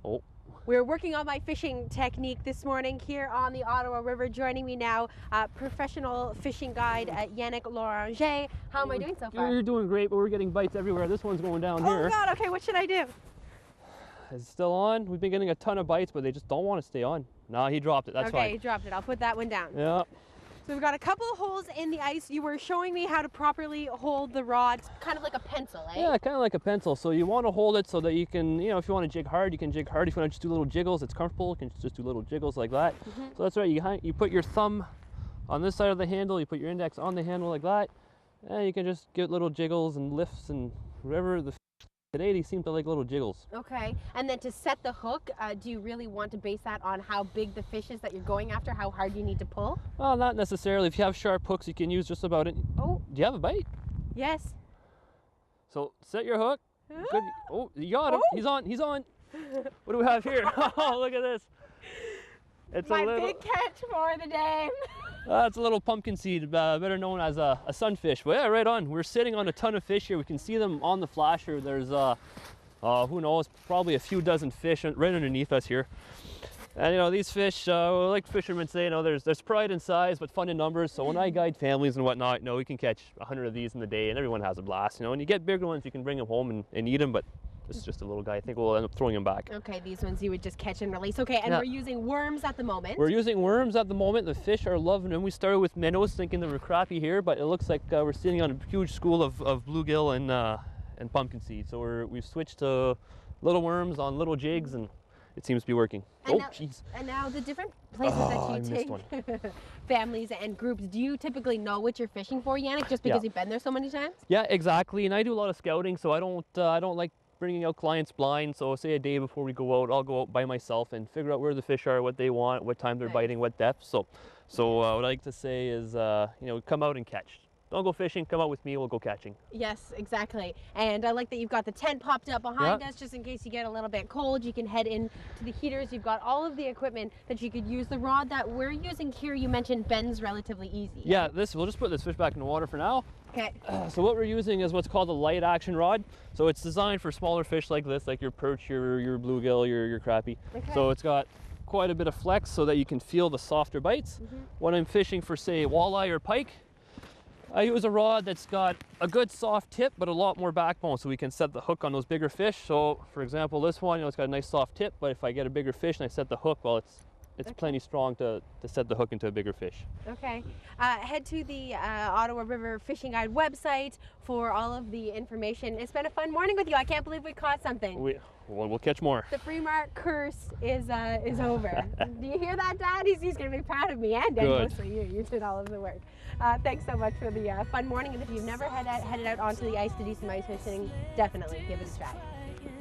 Oh. We're working on my fishing technique this morning here on the Ottawa River. Joining me now, professional fishing guide Yannick Loranger. How am I doing so far? You're doing great, but we're getting bites everywhere. This one's going down here. Oh God, okay, what should I do? It's still on. We've been getting a ton of bites, but they just don't want to stay on. No, he dropped it, that's fine. Okay, he dropped it. I'll put that one down. Yeah. So we've got a couple of holes in the ice. You were showing me how to properly hold the rod, kind of like a pencil, eh? Yeah, kind of like a pencil. So you want to hold it so that you can, you know, if you want to jig hard, you can jig hard. If you want to just do little jiggles, it's comfortable. You can just do little jiggles like that. So that's right. You put your thumb on this side of the handle, you put your index on the handle like that, and you can just get little jiggles and lifts and whatever. Today they seem to like little jiggles. Okay, and then to set the hook, do you really want to base that on how big the fish is that you're going after, how hard you need to pull? Well, not necessarily. If you have sharp hooks, you can use just about it. Oh. Do you have a bite? Yes. So set your hook. Good. Oh, you got him. Oh. He's on. He's on. What do we have here? Oh, look at this. It's my a little big catch for the day. It's a little pumpkin seed, better known as a sunfish. But yeah, right on. We're sitting on a ton of fish here. We can see them on the flasher. There's, who knows, probably a few dozen fish right underneath us here. And you know, these fish, like fishermen say, you know, there's pride in size, but fun in numbers. So when I guide families and whatnot, you know, we can catch 100 of these in the day, and everyone has a blast. You know, and you get bigger ones, you can bring them home and eat them. But this is just a little guy. I think we'll end up throwing him back. Okay, these ones you would just catch and release. Okay, and Yeah. we're using worms at the moment. We're using worms at the moment. The fish are loving them. We started with minnows thinking they were crappie here, but it looks like we're sitting on a huge school of bluegill and pumpkin seed. So we've switched to little worms on little jigs, and it seems to be working. And oh, jeez. And now the different places I that you missed one. take families and groups, do you typically know what you're fishing for, Yannick, just because Yeah. you've been there so many times? Yeah, exactly. And I do a lot of scouting, so I don't like bringing out clients blind. So say a day before we go out, I'll go out by myself and figure out where the fish are, what they want, what time they're Nice. biting, what depth. So what I like to say is, you know, come out and catch. Don't go fishing, come out with me, we'll go catching. Yes, exactly. And I like that you've got the tent popped up behind Yeah. us just in case you get a little bit cold. You can head in to the heaters. You've got all of the equipment that you could use. The rod that we're using here, you mentioned, bends relatively easy. Yeah, we'll just put this fish back in the water for now. Okay. So what we're using is what's called a light action rod. So it's designed for smaller fish like this, like your perch, your bluegill, your crappie. Okay. So it's got quite a bit of flex so that you can feel the softer bites. When I'm fishing for, say, walleye or pike, I use a rod that's got a good soft tip, but a lot more backbone, so we can set the hook on those bigger fish. So for example, this one, you know, it's got a nice soft tip, but if I get a bigger fish and I set the hook, well, it's plenty strong to set the hook into a bigger fish. Okay. Head to the Ottawa River Fishing Guide website for all of the information. It's been a fun morning with you. I can't believe we caught something. We'll catch more. The Freemark curse is over. Do you hear that, Dad? He's going to be proud of me, and Good. mostly you. You did all of the work. Thanks so much for the fun morning. And if you've never headed out onto the ice to do some ice fishing, definitely give it a try.